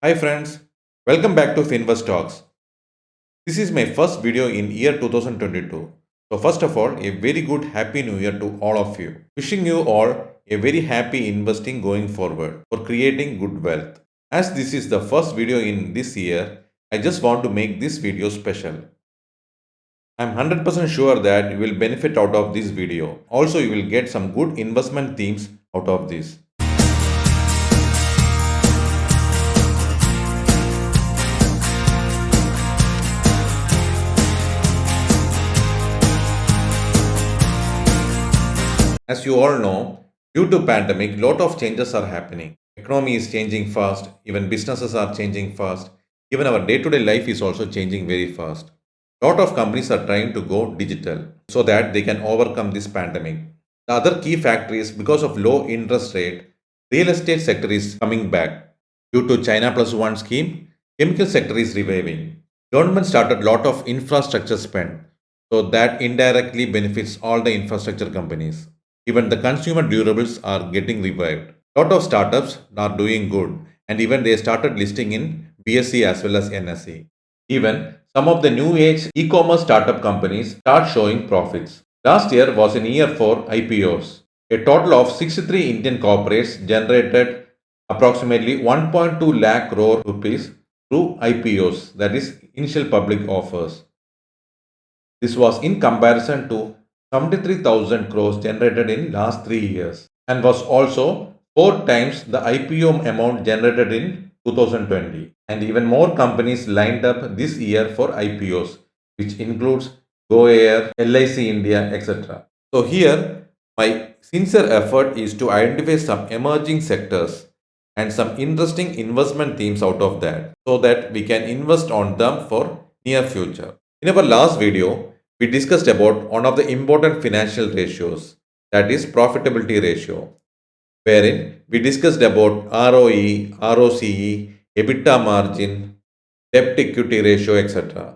Hi friends, welcome back to FinveStocks. This is my first video in year 2022. So first of all, a very good happy new year to all of you. Wishing you all a very happy investing going forward for creating good wealth. As this is the first video in this year, I just want to make this video special. I'm 100% sure that you will benefit out of this video. Also, you will get some good investment themes out of this. As you all know, due to pandemic, lot of changes are happening. Economy is changing fast, even businesses are changing fast, even our day-to-day life is also changing very fast. Lot of companies are trying to go digital so that they can overcome this pandemic. The other key factor is because of low interest rate, real estate sector is coming back. Due to China Plus One scheme, chemical sector is reviving. Government started lot of infrastructure spend, so that indirectly benefits all the infrastructure companies. Even the consumer durables are getting revived. Lot of startups are doing good, and even they started listing in BSE as well as NSE. Even some of the new age e-commerce startup companies start showing profits. Last year was an year for IPOs. A total of 63 Indian corporates generated approximately 1.2 lakh crore rupees through IPOs, that is initial public offers. This was in comparison to 73,000 crores generated in last 3 years and was also 4 times the IPO amount generated in 2020. And even more companies lined up this year for IPOs, which includes Go Air, LIC India, etc. So here, my sincere effort is to identify some emerging sectors and some interesting investment themes out of that so that we can invest on them for near future. In our last video, we discussed about one of the important financial ratios, that is profitability ratio, wherein we discussed about ROE, ROCE, EBITDA margin, debt equity ratio, etc.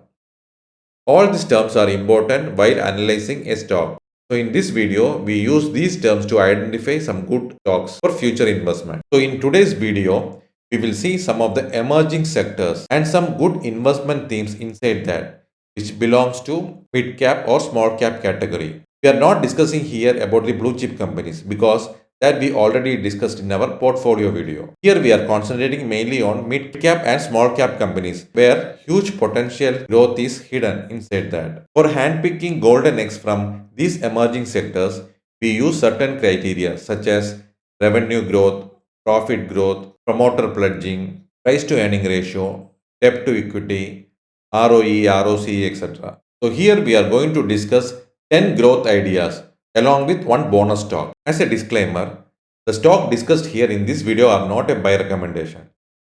All these terms are important while analyzing a stock. So in this video, we use these terms to identify some good stocks for future investment. So in today's video, we will see some of the emerging sectors and some good investment themes inside that, which belongs to mid cap or small cap category. We are not discussing here about the blue chip companies because that we already discussed in our portfolio video. Here we are concentrating mainly on mid cap and small cap companies where huge potential growth is hidden inside that. For handpicking golden eggs from these emerging sectors, we use certain criteria such as revenue growth, profit growth, promoter pledging, price to earning ratio, debt to equity, ROE, ROCE, etc. So here we are going to discuss 10 growth ideas along with one bonus stock. As a disclaimer, the stock discussed here in this video are not a buy recommendation.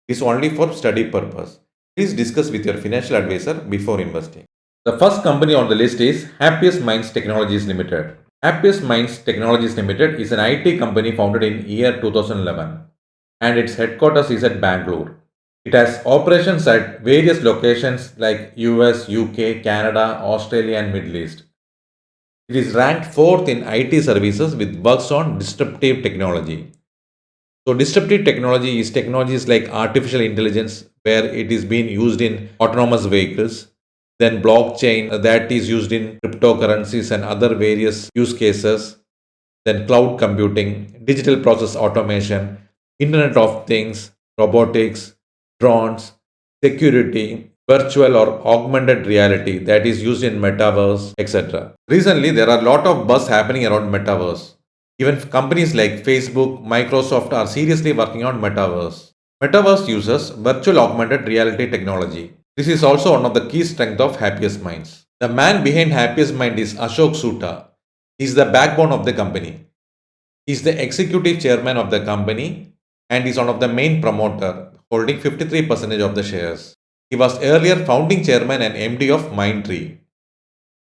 It is only for study purpose. Please discuss with your financial advisor before investing. The first company on the list is Happiest Minds Technologies Limited. Happiest Minds Technologies Limited is an IT company founded in year 2011 and its headquarters is at Bangalore. It has operations at various locations like US, UK, Canada, Australia and Middle East. It is ranked 4th in IT services with works on disruptive technology. So disruptive technology is technologies like artificial intelligence where it is being used in autonomous vehicles, then blockchain that is used in cryptocurrencies and other various use cases, then cloud computing, digital process automation, Internet of Things, robotics, drones, security, virtual or augmented reality that is used in metaverse, etc. Recently, there are a lot of buzz happening around metaverse. Even companies like Facebook, Microsoft are seriously working on metaverse. Metaverse uses virtual augmented reality technology. This is also one of the key strengths of Happiest Minds. The man behind Happiest Mind is Ashok Soota. He is the backbone of the company. He is the executive chairman of the company and is one of the main promoter, holding 53% of the shares. He was earlier founding chairman and MD of Mindtree.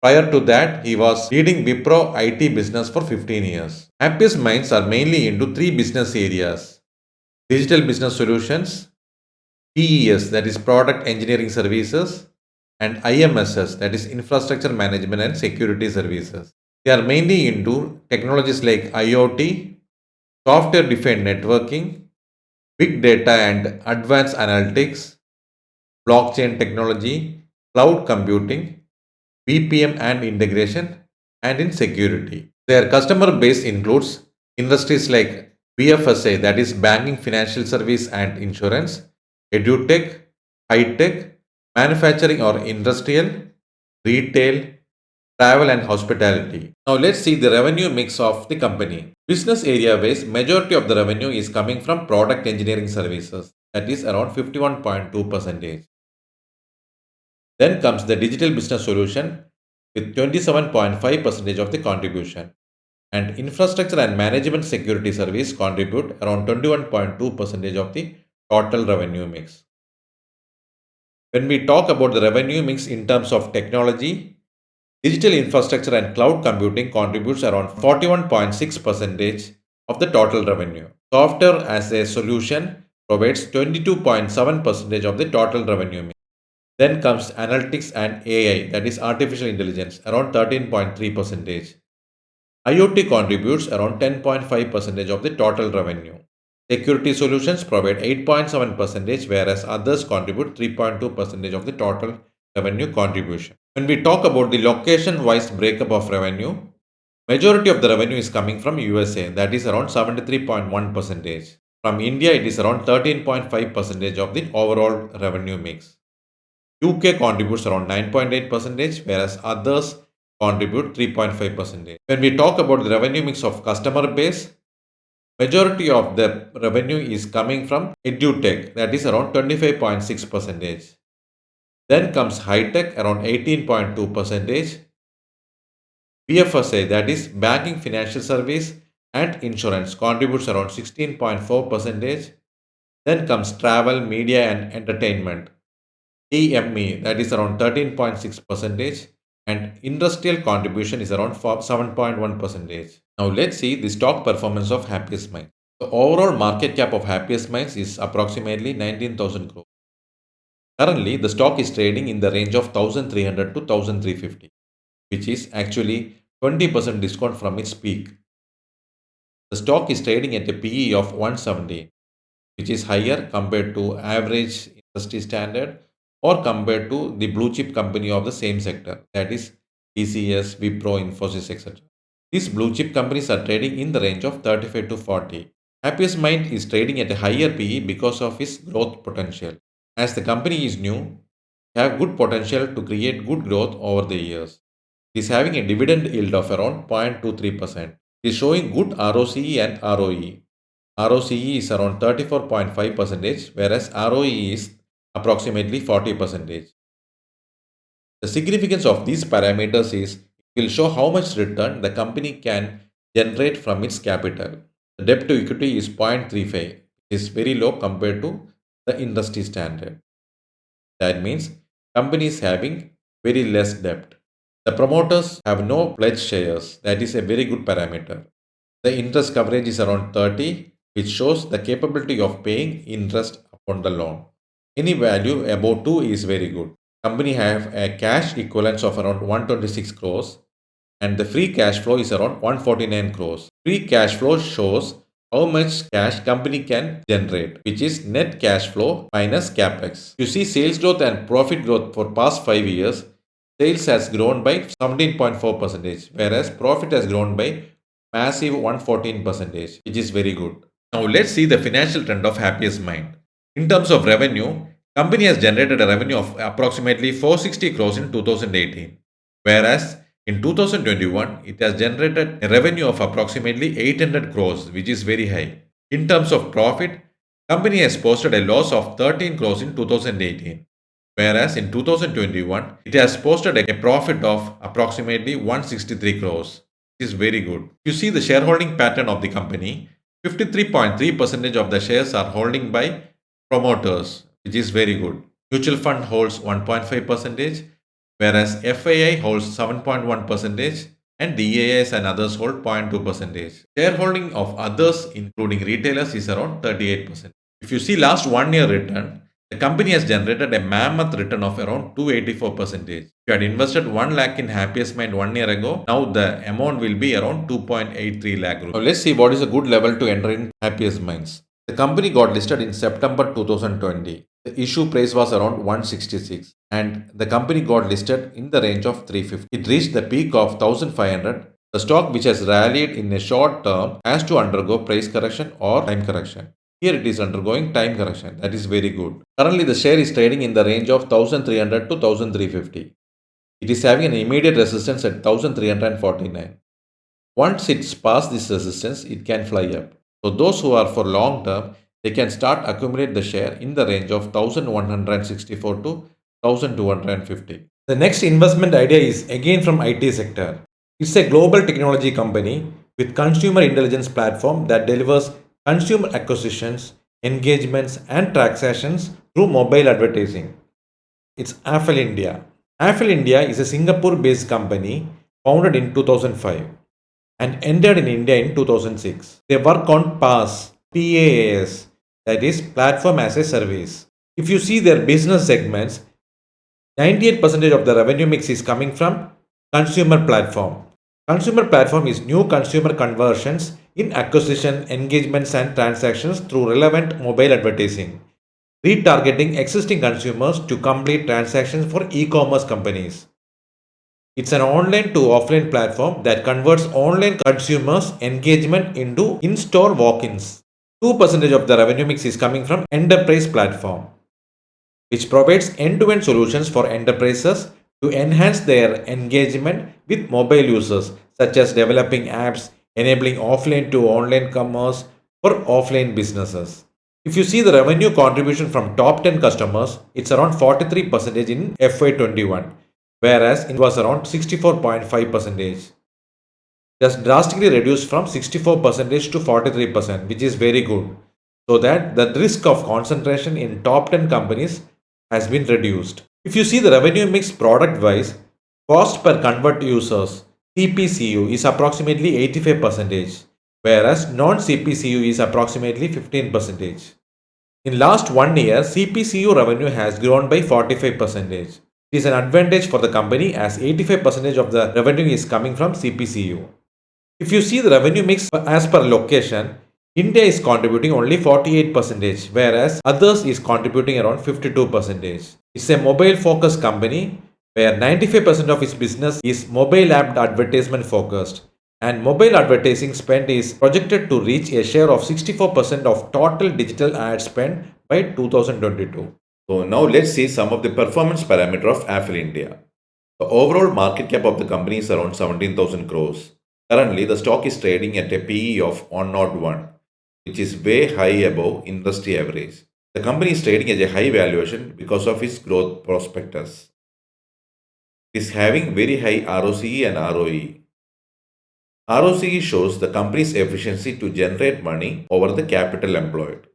Prior to that, he was leading Wipro IT business for 15 years. Happiest Minds are mainly into 3 business areas: digital business solutions, PES, that is product engineering services, and IMSS, that is infrastructure management and security services. They are mainly into technologies like IoT, software defined networking, big data and advanced analytics, blockchain technology, cloud computing, BPM and integration, and in security. Their customer base includes industries like BFSI, that is banking, financial service and insurance, edutech, high tech, manufacturing or industrial, retail, travel and hospitality. Now let's see the revenue mix of the company. Business area wise, majority of the revenue is coming from product engineering services, that is around 51.2%. Then comes the digital business solution with 27.5% of the contribution. And infrastructure and management security service contribute around 21.2% of the total revenue mix. When we talk about the revenue mix in terms of technology, digital infrastructure and cloud computing contributes around 41.6% of the total revenue. Software as a solution provides 22.7% of the total revenue mix. Then comes analytics and AI, that is artificial intelligence, around 13.3%. IoT contributes around 10.5% of the total revenue. Security solutions provide 8.7%, whereas others contribute 3.2% of the total revenue contribution. When we talk about the location-wise breakup of revenue, majority of the revenue is coming from USA, that is around 73.1%. From India, it is around 13.5% of the overall revenue mix. UK contributes around 9.8%, whereas others contribute 3.5%. When we talk about the revenue mix of customer base, majority of the revenue is coming from edutech, that is around 25.6%. Then comes high tech, around 18.2%. BFSI, that is banking, financial service and insurance, contributes around 16.4%. Then comes travel, media and entertainment, TME, that is around 13.6%, and industrial contribution is around 7.1%. Now let's see the stock performance of Happiest Minds. The overall market cap of Happiest Minds is approximately 19,000 crores. Currently, the stock is trading in the range of 1,300 to 1,350, which is actually 20% discount from its peak. The stock is trading at a PE of 170, which is higher compared to average industry standard or compared to the blue chip company of the same sector, that is TCS, Wipro, Infosys, etc. These blue chip companies are trading in the range of 35 to 40. Happiest Mind is trading at a higher PE because of its growth potential. As the company is new, it have good potential to create good growth over the years. It is having a dividend yield of around 0.23%. It is showing good ROCE and ROE. ROCE is around 34.5%, whereas ROE is approximately 40%. The significance of these parameters is it will show how much return the company can generate from its capital. The debt to equity is 0.35. It is very low compared to the industry standard. That means company is having very less debt. The promoters have no pledged shares. That is a very good parameter. The interest coverage is around 30, which shows the capability of paying interest upon the loan. Any value above 2 is very good. Company have a cash equivalence of around 126 crores and the free cash flow is around 149 crores. Free cash flow shows how much cash company can generate, which is net cash flow minus capex. You see sales growth and profit growth for past 5 years. Sales has grown by 17.4%, whereas profit has grown by massive 114%, which is very good. Now let's see the financial trend of Happiest Mind. In terms of revenue, company has generated a revenue of approximately 460 crores in 2018, whereas in 2021 it has generated a revenue of approximately 800 crores, which is very high. In terms of profit, company has posted a loss of 13 crores in 2018, whereas in 2021 it has posted a profit of approximately 163 crores, which is very good. You see the shareholding pattern of the company, 53.3% of the shares are holding by promoters, which is very good. Mutual fund holds 1.5%, whereas FII holds 7.1% and DAIs and others hold 0.2%. Shareholding of others, including retailers, is around 38%. If you see last 1 year return, the company has generated a mammoth return of around 284%. If you had invested 1 lakh in Happiest Mind 1 year ago, now the amount will be around 2.83 lakh rupees. Now let's see what is a good level to enter in Happiest Minds. The company got listed in September 2020. The issue price was around 166 and the company got listed in the range of 350. It reached the peak of 1500. The stock which has rallied in a short term has to undergo price correction or time correction. Here it is undergoing time correction. That is very good. Currently the share is trading in the range of 1300 to 1350. It is having an immediate resistance at 1349. Once it's passed this resistance, it can fly up. So those who are for long term, they can start accumulate the share in the range of 1164 to 1250. The next investment idea is again from IT sector. It's a global technology company with consumer intelligence platform that delivers consumer acquisitions, engagements and transactions through mobile advertising. It's Affle India. Affle India is a Singapore-based company founded in 2005 and entered in India in 2006. They work on PaaS, that is Platform as a Service. If you see their business segments, 98% of the revenue mix is coming from consumer platform. Consumer platform is new consumer conversions in acquisition, engagements and transactions through relevant mobile advertising, retargeting existing consumers to complete transactions for e-commerce companies. It's an online to offline platform that converts online consumers' engagement into in-store walk-ins. 2% of the revenue mix is coming from enterprise platform, which provides end-to-end solutions for enterprises to enhance their engagement with mobile users, such as developing apps, enabling offline to online commerce for offline businesses. If you see the revenue contribution from top 10 customers, it's around 43% in FY21, whereas it was around 64.5%. That's drastically reduced from 64% to 43%, which is very good. So that the risk of concentration in top 10 companies has been reduced. If you see the revenue mix product wise, cost per convert users, CPCU is approximately 85%, whereas non-CPCU is approximately 15%. In last 1 year, CPCU revenue has grown by 45%. It is an advantage for the company as 85% of the revenue is coming from CPCU. If you see the revenue mix as per location, India is contributing only 48%, whereas others is contributing around 52%. It's a mobile focused company where 95% of its business is mobile app advertisement focused, and mobile advertising spend is projected to reach a share of 64% of total digital ad spend by 2022. So now let's see some of the performance parameter of Affle India. The overall market cap of the company is around 17,000 crores. Currently, the stock is trading at a PE of 101, which is way high above industry average. The company is trading at a high valuation because of its growth prospectus. It is having very high ROCE and ROE. ROCE shows the company's efficiency to generate money over the capital employed.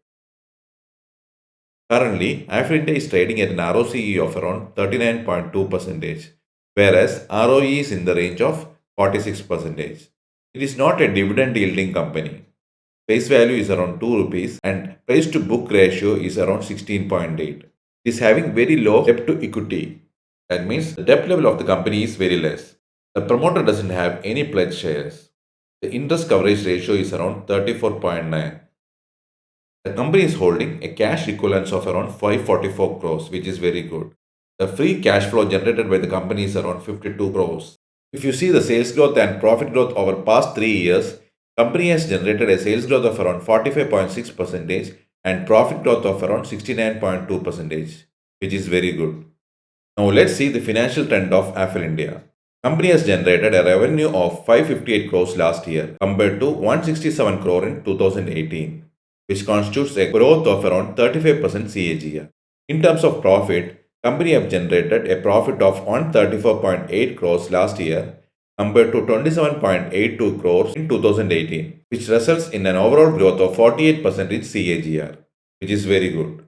Currently, Affle India is trading at an ROCE of around 39.2%, whereas ROE is in the range of 46%. It is not a dividend yielding company. Face value is around 2 rupees and price to book ratio is around 16.8. It is having very low debt to equity. That means the debt level of the company is very less. The promoter doesn't have any pledged shares. The interest coverage ratio is around 34.9. The company is holding a cash equivalence of around 544 crores, which is very good. The free cash flow generated by the company is around 52 crores. If you see the sales growth and profit growth over past 3 years, company has generated a sales growth of around 45.6% and profit growth of around 69.2%, which is very good. Now let's see the financial trend of Affle India. Company has generated a revenue of 558 crores last year compared to 167 crore in 2018, which constitutes a growth of around 35% CAGR. In terms of profit, company have generated a profit of 134.8 crores last year compared to 27.82 crores in 2018, which results in an overall growth of 48% CAGR, which is very good.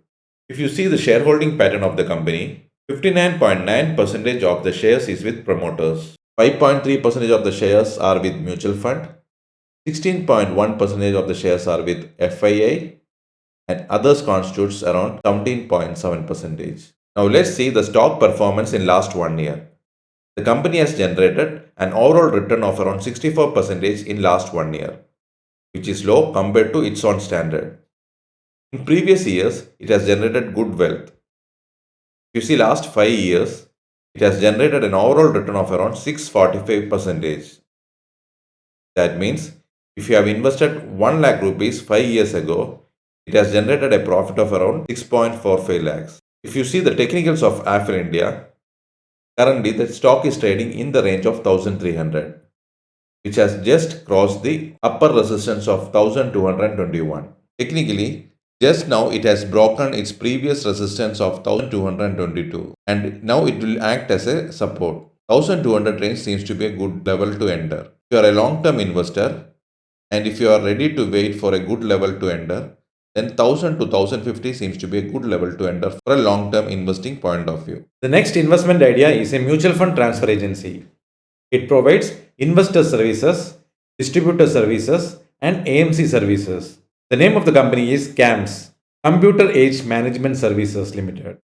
If you see the shareholding pattern of the company, 59.9% of the shares is with promoters, 5.3% of the shares are with mutual fund, 16.1% of the shares are with FII, and others constitutes around 17.7%. Now let's see the stock performance in last 1 year. The company has generated an overall return of around 64% in last 1 year, which is low compared to its own standard. In previous years, it has generated good wealth. If you see last 5 years, it has generated an overall return of around 645%. That means if you have invested 1 lakh rupees 5 years ago, it has generated a profit of around 6.45 lakhs. If you see the technicals of Affle India, currently the stock is trading in the range of 1300, which has just crossed the upper resistance of 1221. Technically, just now it has broken its previous resistance of 1222 and now it will act as a support. 1200 range seems to be a good level to enter. If you are a long-term investor and if you are ready to wait for a good level to enter, then 1000 to 1050 seems to be a good level to enter for a long-term investing point of view. The next investment idea is a mutual fund transfer agency. It provides investor services, distributor services, and AMC services. The name of the company is CAMS, Computer Age Management Services Limited.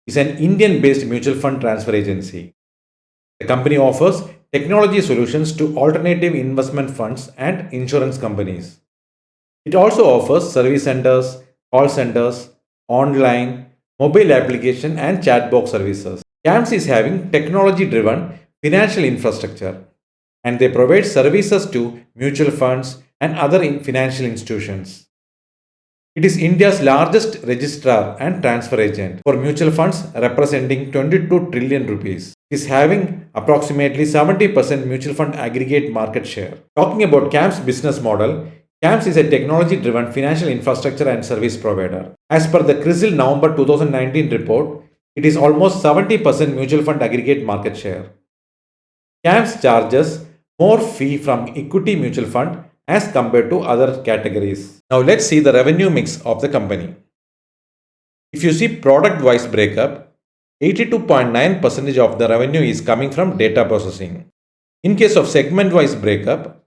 It's an Indian-based mutual fund transfer agency. The company offers technology solutions to alternative investment funds and insurance companies. It also offers service centers, call centers, online, mobile application, and chatbot services. CAMS is having technology-driven financial infrastructure, and they provide services to mutual funds and other financial institutions. It is India's largest registrar and transfer agent for mutual funds, representing 22 trillion rupees. It is having approximately 70% mutual fund aggregate market share. Talking about CAMS business model, CAMS is a technology-driven financial infrastructure and service provider. As per the CRISIL November 2019 report, it is almost 70% mutual fund aggregate market share. CAMS charges more fee from equity mutual fund as compared to other categories. Now let's see the revenue mix of the company. If you see product-wise breakup, 82.9% of the revenue is coming from data processing. In case of segment-wise breakup,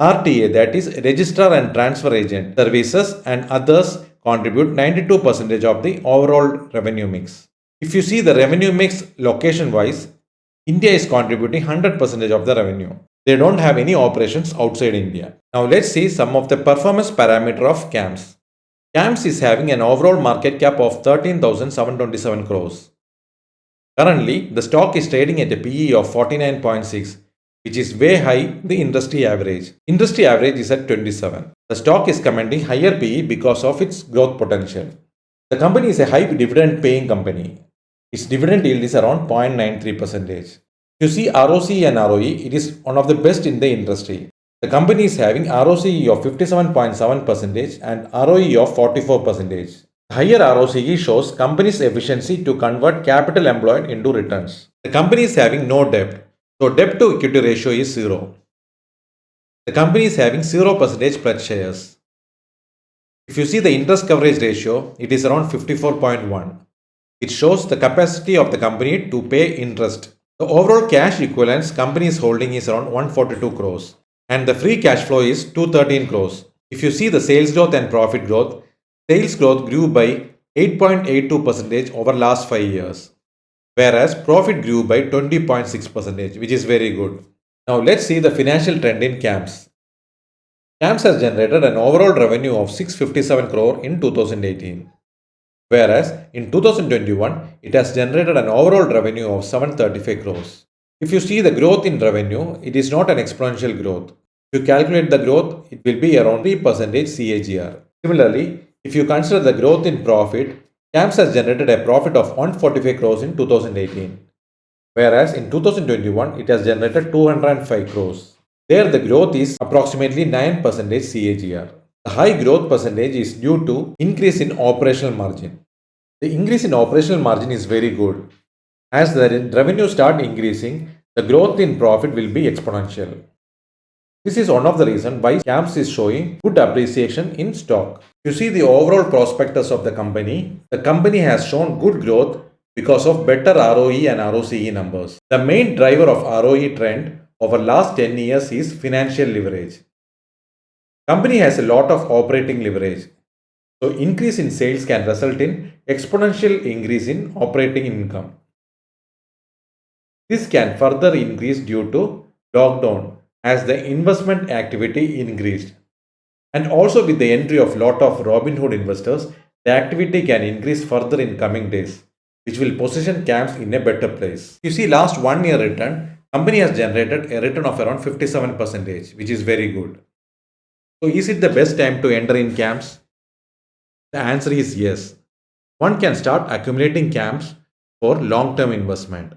RTA, that is Registrar and Transfer Agent services and others contribute 92% of the overall revenue mix. If you see the revenue mix location-wise, India is contributing 100% of the revenue. They don't have any operations outside India. Now let's see some of the performance parameter of CAMS. CAMS is having an overall market cap of 13,727 crores. Currently, the stock is trading at a PE of 49.6, which is way high the industry average. Industry average is at 27. The stock is commanding higher PE because of its growth potential. The company is a high dividend paying company. Its dividend yield is around 0.93%. If you see ROCE and ROE, it is one of the best in the industry. The company is having ROCE of 57.7% and ROE of 44%. Higher ROCE shows company's efficiency to convert capital employed into returns. The company is having no debt, so debt to equity ratio is 0. The company is having 0% pledged shares. If you see the interest coverage ratio, it is around 54.1. It shows the capacity of the company to pay interest. The overall cash equivalents company is holding is around 142 crores and the free cash flow is 213 crores. If you see the sales growth and profit growth, sales growth grew by 8.82% over last 5 years, whereas profit grew by 20.6%, which is very good. Now let's see the financial trend in CAMS. CAMS has generated an overall revenue of 657 crore in 2018. Whereas in 2021, it has generated an overall revenue of 735 crores. If you see the growth in revenue, it is not an exponential growth. If you calculate the growth, it will be around 3% CAGR. Similarly, if you consider the growth in profit, CAMS has generated a profit of 145 crores in 2018. Whereas in 2021, it has generated 205 crores. There the growth is approximately 9% CAGR. The high growth percentage is due to increase in operational margin. The increase in operational margin is very good. As the revenue start increasing, the growth in profit will be exponential. This is one of the reasons why CAMS is showing good appreciation in stock. If you see the overall prospectus of the company has shown good growth because of better ROE and ROCE numbers. The main driver of ROE trend over last 10 years is financial leverage. Company has a lot of operating leverage. So increase in sales can result in exponential increase in operating income. This can further increase due to lockdown as the investment activity increased. And also with the entry of lot of Robinhood investors, the activity can increase further in coming days, which will position CAMS in a better place. You see, last 1 year return, company has generated a return of around 57%, which is very good. So is it the best time to enter in CAMS? The answer is yes. One can start accumulating CAMS for long-term investment.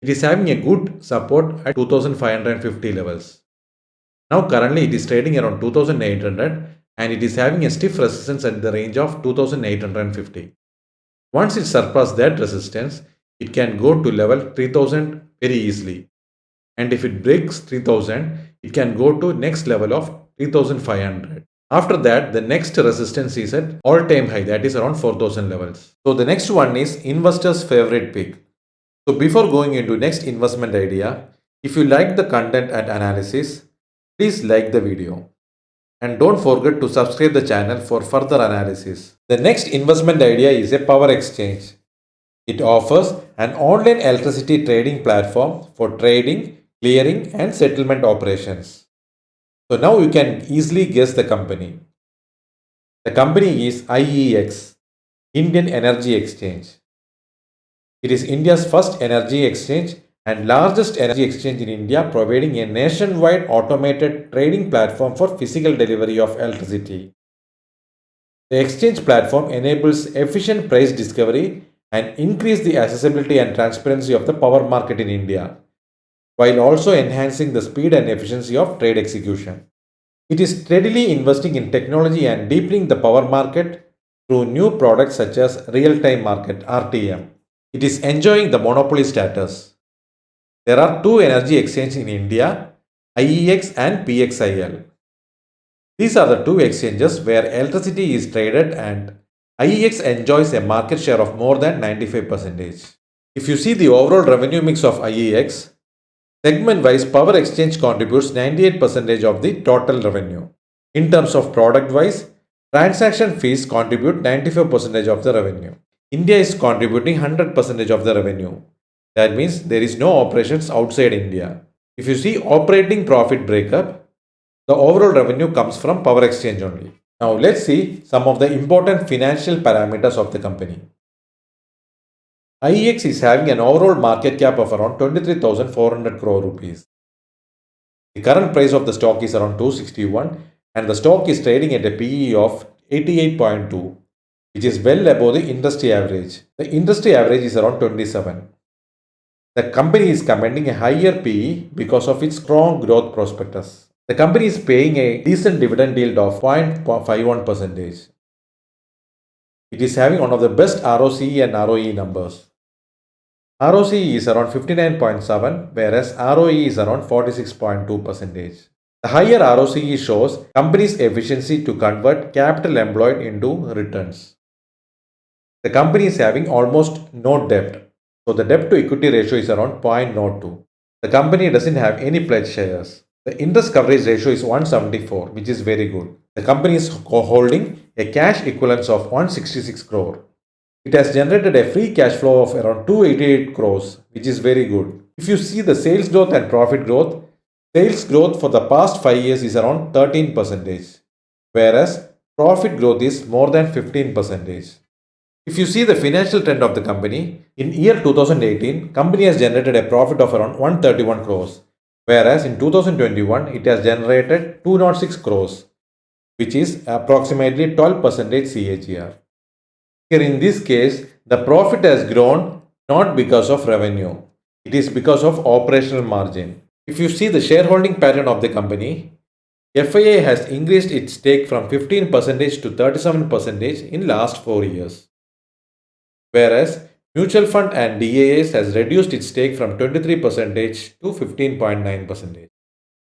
It is having a good support at 2550 levels. Now currently it is trading around 2800 and it is having a stiff resistance at the range of 2850. Once it surpasses that resistance, it can go to level 3000 very easily. And if it breaks 3000, it can go to next level of 3500. After that, the next resistance is at all-time high, that is around 4000 levels. So the next one is investor's favorite pick. So before going into next investment idea, if you like the content and analysis, please like the video. And don't forget to subscribe the channel for further analysis. The next investment idea is a power exchange. It offers an online electricity trading platform for trading, clearing and settlement operations. So now you can easily guess the company. The company is IEX, Indian Energy Exchange. It is India's first energy exchange and largest energy exchange in India, providing a nationwide automated trading platform for physical delivery of electricity. The exchange platform enables efficient price discovery and increase the accessibility and transparency of the power market in India, while also enhancing the speed and efficiency of trade execution. It is steadily investing in technology and deepening the power market through new products such as real-time market (RTM). It is enjoying the monopoly status. There are two energy exchanges in India, IEX and PXIL. These are the two exchanges where electricity is traded and IEX enjoys a market share of more than 95%. If you see the overall revenue mix of IEX, segment-wise power exchange contributes 98% of the total revenue. In terms of product-wise, transaction fees contribute 95% of the revenue. India is contributing 100% of the revenue. That means there is no operations outside India. If you see operating profit breakup, the overall revenue comes from power exchange only. Now let's see some of the important financial parameters of the company. IEX is having an overall market cap of around 23,400 crore rupees. The current price of the stock is around 261 and the stock is trading at a PE of 88.2, which is well above the industry average. The industry average is around 27. The company is commanding a higher PE because of its strong growth prospectus. The company is paying a decent dividend yield of 0.51%. It is having one of the best ROCE and ROE numbers. ROCE is around 59.7, whereas ROE is around 46.2%. The higher ROCE shows company's efficiency to convert capital employed into returns. The company is having almost no debt. So the debt to equity ratio is around 0.02. The company doesn't have any pledged shares. The interest coverage ratio is 174, which is very good. The company is holding a cash equivalence of 166 crore. It has generated a free cash flow of around 288 crores, which is very good. If you see the sales growth and profit growth, sales growth for the past 5 years is around 13%, whereas profit growth is more than 15%. If you see the financial trend of the company, in year 2018, company has generated a profit of around 131 crores, whereas in 2021, it has generated 206 crores, which is approximately 12% CAGR. Here in this case, the profit has grown not because of revenue, it is because of operational margin. If you see the shareholding pattern of the company, FII has increased its stake from 15% to 37% in last 4 years. Whereas mutual fund and DAS has reduced its stake from 23% to 15.9%.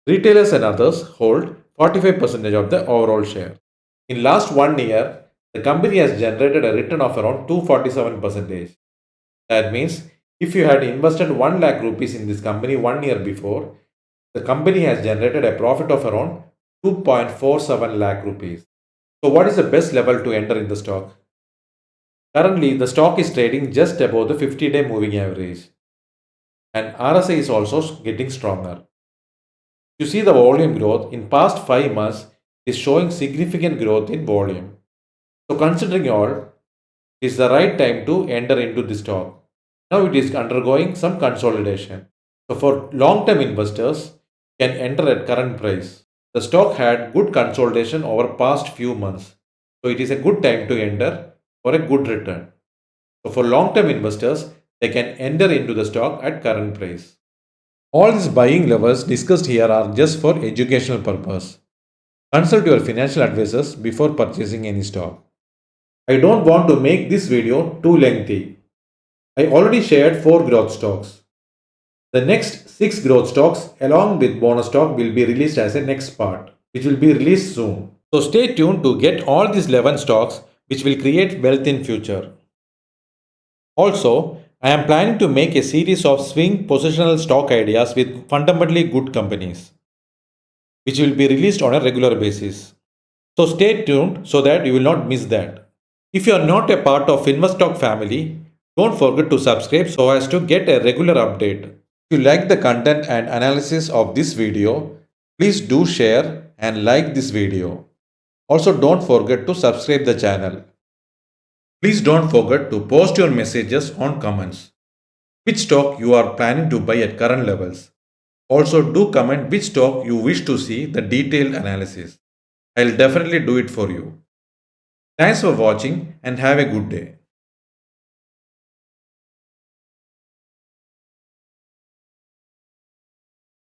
Retailers and others hold 45% of the overall share. In last 1 year, the company has generated a return of around 247%. That means if you had invested 1 lakh rupees in this company 1 year before, the company has generated a profit of around 2.47 lakh rupees. So what is the best level to enter in the stock? Currently, the stock is trading just above the 50-day moving average. And RSI is also getting stronger. You see the volume growth in past 5 months, is showing significant growth in volume. So considering all, it is the right time to enter into the stock. Now it is undergoing some consolidation. So for long-term investors, can enter at current price. The stock had good consolidation over past few months. So it is a good time to enter for a good return. So for long-term investors, they can enter into the stock at current price. All these buying levels discussed here are just for educational purpose. Consult your financial advisors before purchasing any stock. I don't want to make this video too lengthy. I already shared 4 growth stocks. The next 6 growth stocks along with bonus stock will be released as a next part, which will be released soon. So stay tuned to get all these 11 stocks which will create wealth in future. Also, I am planning to make a series of swing positional stock ideas with fundamentally good companies, which will be released on a regular basis. So stay tuned so that you will not miss that. If you are not a part of FinveStock family, don't forget to subscribe so as to get a regular update. If you like the content and analysis of this video, please do share and like this video. Also don't forget to subscribe the channel. Please don't forget to post your messages on comments. Which stock you are planning to buy at current levels. Also do comment which stock you wish to see the detailed analysis. I'll definitely do it for you. Thanks for watching and have a good day.